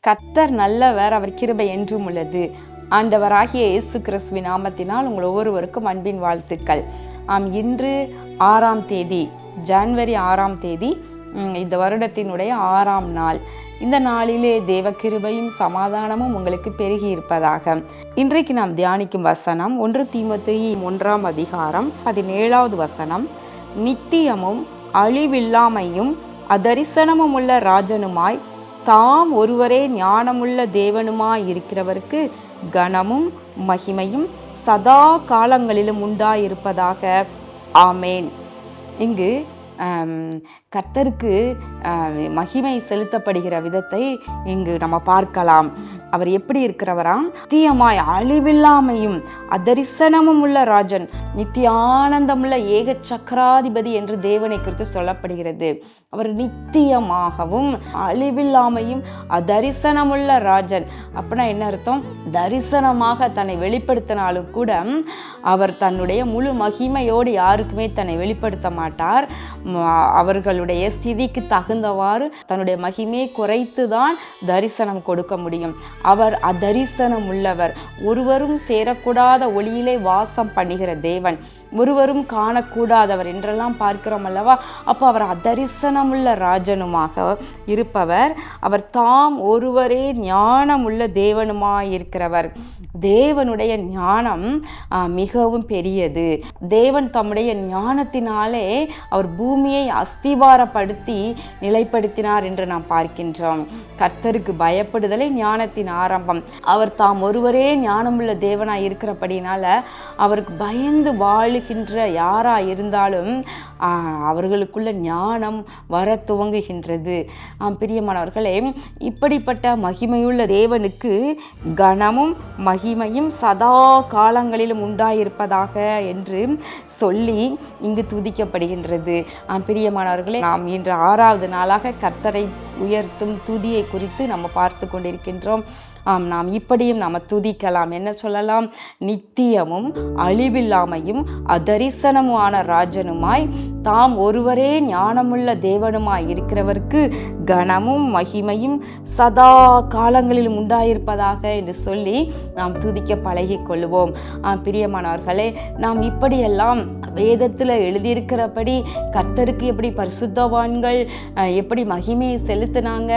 கர்த்தர் நல்லவர், அவர் கிருபை என்றும் உள்ளது. ஆண்டவராகிய இயேசு கிறிஸ்துவின் நாமத்தினால் உங்கள் ஒவ்வொருவருக்கும் அன்பின் வாழ்த்துக்கள். இன்று 6ஆம் தேதி, ஜனவரி 6ஆம் தேதி, இந்த வருடத்தினுடைய 6ஆம் நாள். இந்த நாளிலே தேவ கிருபையும் சமாதானமும் உங்களுக்கு பெருகி இருப்பதாக. இன்றைக்கு நாம் தியானிக்கும் வசனம் 1 தீமோத்தேயு 1ஆம் அதிகாரம் 17வது வசனம். நித்தியமும் அழிவில்லாமையும் அதரிசனமும் உள்ள ராஜனுமாய் தாம் ஒருவரே ஞானமுள்ள தேவனுமாய் இருக்கிறவருக்கு கனமும் மகிமையும் சதா காலங்களிலும் உண்டாயிருப்பதாக. ஆமேன். இங்கு கர்த்தருக்கு மகிமை செலுத்தப்படுகிற விதத்தை இங்கு நம்ம பார்க்கலாம். அவர் எப்படி இருக்கிறவராம்? நித்தியமாய் அழிவில்லாமையும் அதரிசனமும் உள்ள ராஜன், நித்திய ஆனந்தமுள்ள ஏக சக்கராதிபதி என்று தேவனை குறித்து சொல்லப்படுகிறது. அவர் நித்தியமாகவும் அழிவில்லாமையும் அதரிசனமுள்ள ராஜன். அப்படின்னா என்ன அர்த்தம்? தரிசனமாக தன்னை வெளிப்படுத்தினாலும் கூட அவர் தன்னுடைய முழு மகிமையோடு யாருக்குமே தன்னை வெளிப்படுத்த மாட்டார். அவர்களுடைய ஸ்திதிக்கு தகுந்தவாறு தன்னுடைய மகிமையை குறைத்துதான் தரிசனம் கொடுக்க முடியும். அவர் அதரிசனம் உள்ளவர், ஒருவரும் சேரக்கூடாத ஒளியிலே வாசம் பண்ணுகிற தேவன், ஒருவரும் காணக்கூடாதவர் என்றெல்லாம் பார்க்கிறோம் அல்லவா? அப்போ அவர் அதரிசனமுள்ள ராஜனுமாக இருப்பவர். அவர் தாம் ஒருவரே ஞானமுள்ள தேவனுமாயிருக்கிறவர். தேவனுடைய ஞானம் மிகவும் பெரியது. தேவன் தம்முடைய ஞானத்தினாலே அவர் பூமியை அஸ்திவாரப்படுத்தி நிலைப்படுத்தினார் என்று நாம் பார்க்கின்றோம். கர்த்தருக்கு பயப்படுதலே ஞானத்தின் ஆரம்பம். அவர் தாம் ஒருவரே ஞானமுள்ள தேவனாய் இருக்கிறபடினால அவருக்கு பயந்து வாழுகின்ற யாரா இருந்தாலும் அவர்களுக்குள்ள ஞானம் வர துவங்குகின்றது. பிரியமானவர்களே, இப்படிப்பட்ட மகிமையுள்ள தேவனுக்கு கனமும் மகிமையும் சதா காலங்களிலும் உண்டாயிருப்பதாக என்று சொல்லி இங்கு துதிக்கப்படுகின்றது. பிரியமானவர்களே, நாம் இன்று 6வது நாளாக கர்த்தரை உயர்த்தும் துதியை குறித்து நம்ம பார்த்து கொண்டிருக்கின்றோம். நாம் இப்படியும் நாம் துதிக்கலாம். என்ன சொல்லலாம்? நித்தியமும் அழிவில்லாமையும் அதரிசனமுமான ராஜனுமாய் தாம் ஒருவரே ஞானமுள்ள தேவனுமாய் இருக்கிறவருக்கு கனமும் மகிமையும் சதா காலங்களிலும் உண்டாயிருப்பதாக என்று சொல்லி நாம் துதிக்க பழகி கொள்வோம். பிரியமானவர்களே, நாம் இப்படியெல்லாம் வேதத்தில் எழுதியிருக்கிறபடி கர்த்தருக்கு எப்படி பரிசுத்தவான்கள் எப்படி மகிமையை செலுத்தினாங்க,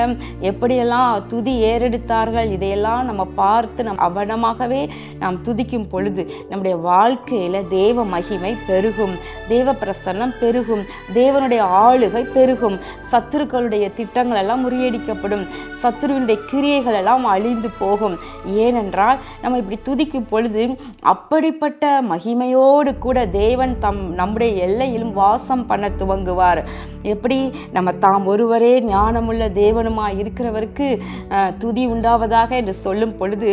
எப்படியெல்லாம் துதி ஏறெடுத்தார்கள், இதையெல்லாம் நம்ம பார்த்து நம் அவனமாகவே நாம் துதிக்கும் பொழுது நம்முடைய வாழ்க்கையில் தேவ மகிமை பெருகும், தேவ பிரசன்னம் பெருகும், தேவனுடைய ஆளுகை பெருகும், சத்துருக்களுடைய திட்டங்கள் எல்லாம் முறியடிக்கப்படும், சத்துருவினுடைய கிரியைகள் எல்லாம் அழிந்து போகும். ஏனென்றால் நம்ம இப்படி துதிக்கும் பொழுது அப்படிப்பட்ட மகிமையோடு கூட தேவன் நம்முடைய எல்லையிலும் வாசம் பண்ண துவங்குவார். எப்படி? நம்ம தாம் ஒருவரே ஞானமுள்ள தேவனுமாய் இருக்கிறவருக்கு துதி உண்டாவதாக என்று சொல்லும் பொழுது,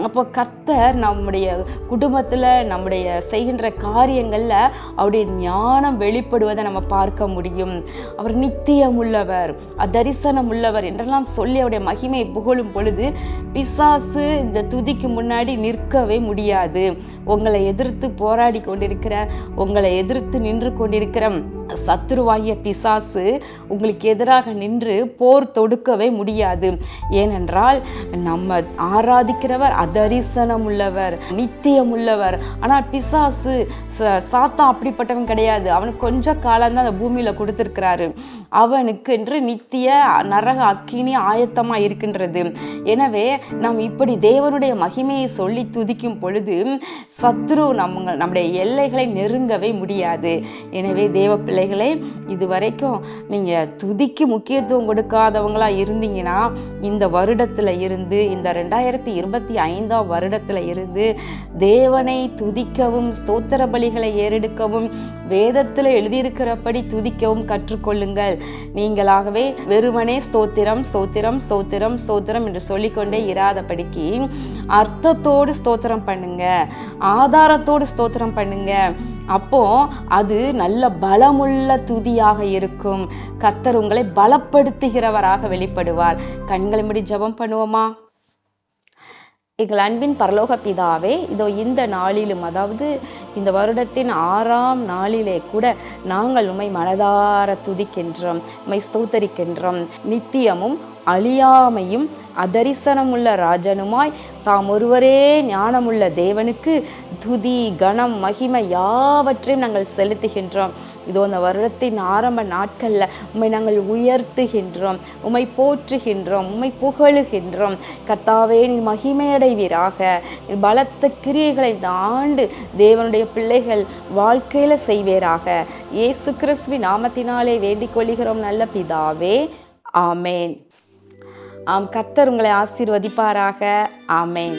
அப்போ கர்த்தர் நம்முடைய குடும்பத்தில் நம்முடைய செய்கின்ற காரியங்களில் அவருடைய ஞானம் வெளிப்படுவதை நம்ம பார்க்க முடியும். அவர் நித்தியம் உள்ளவர், அதரிசனம் உள்ளவர் என்றெல்லாம் சொல்லி அவருடைய மகிமையை புகழும் பொழுது பிசாசு இந்த துதிக்கு முன்னாடி நிற்கவே முடியாது. உங்களை எதிர்த்து போராடி கொண்டிருக்கிற, உங்களை எதிர்த்து நின்று கொண்டிருக்கிற சத்துருவாகிய பிசாசு உங்களுக்கு எதிராக நின்று போர் தொடுக்கவே முடியாது. ஏனென்றால் நம்ம ஆராதிக்கிறவர் அதரிசனம் உள்ளவர், நித்தியம் உள்ளவர். ஆனால் பிசாசு சாத்தான் அப்படிப்பட்டவன் கிடையாது. அவனுக்கு கொஞ்ச காலம்தான் அந்த பூமியில் கொடுத்துருக்கிறாரு. அவனுக்கு என்று நித்திய நரக அக்கினி ஆயத்தமாக இருக்கின்றது. எனவே நாம் இப்படி தேவனுடைய மகிமையை சொல்லி துதிக்கும் பொழுது சத்ரு நம்முடைய எல்லைகளை நெருங்கவே முடியாது. எனவே தேவ பிள்ளைகளே, இதுவரைக்கும் நீங்கள் துதிக்கு முக்கியத்துவம் கொடுக்காதவங்களா இருந்தீங்கன்னா இந்த வருடத்தில் இருந்து, இந்த 2025ஆம் வருடத்தில் இருந்து தேவனை துதிக்கவும் ஸ்தோத்திர பலிகளை ஏறெடுக்கவும் வேதத்தில் எழுதியிருக்கிறபடி துதிக்கவும் கற்றுக்கொள்ளுங்கள். நீங்களாகவே வெறுமனே ஸ்தோத்திரம் ஸ்தோத்திரம் ஸ்தோத்திரம் ஸ்தோத்திரம் என்று சொல்லிக்கொண்டே இராதபடிக்கு அர்த்தத்தோடு ஸ்தோத்திரம் பண்ணுங்க, ஆதாரத்தோடு ஸ்தோத்திரம் பண்ணுங்க. அப்போ அது நல்ல பலமுள்ள துதியாக இருக்கும். கர்த்தர் உங்களை பலப்படுத்துகிறவராக வெளிப்படுவார். கண்களை மூடி ஜெபம் பண்ணுவோமா? எங்கள் அன்பின் பரலோக பிதாவே, இதோ இந்த நாளிலும், அதாவது இந்த வருடத்தின் 6ஆம் நாளிலே கூட நாங்கள் உம்மை மனதார துதிக்கின்றோம், உம்மை ஸ்தோத்தரிக்கின்றோம். நித்தியமும் அழியாமையும் அதரிசனமுள்ள ராஜனுமாய் தாம் ஒருவரே ஞானமுள்ள தேவனுக்கு துதி கனம் மகிமை யாவற்றையும் நாங்கள் செலுத்துகின்றோம். இதோ இந்த வருடத்தின் ஆரம்ப நாட்களில் உம்மை நாங்கள் உயர்த்துகின்றோம், உம்மை போற்றுகின்றோம், உம்மை புகழுகின்றோம். கர்த்தாவே, நீ மகிமையடைவீராக. பலத்த கிரியைகளை இந்த ஆண்டு தேவனுடைய பிள்ளைகள் வாழ்க்கையில் செய்வீராக. இயேசு கிறிஸ்துவின் நாமத்தினாலே வேண்டிக் கொள்கிறோம் நல்ல பிதாவே, ஆமேன். கர்த்தர் உங்களை ஆசீர்வதிப்பாராக. ஆமேன்.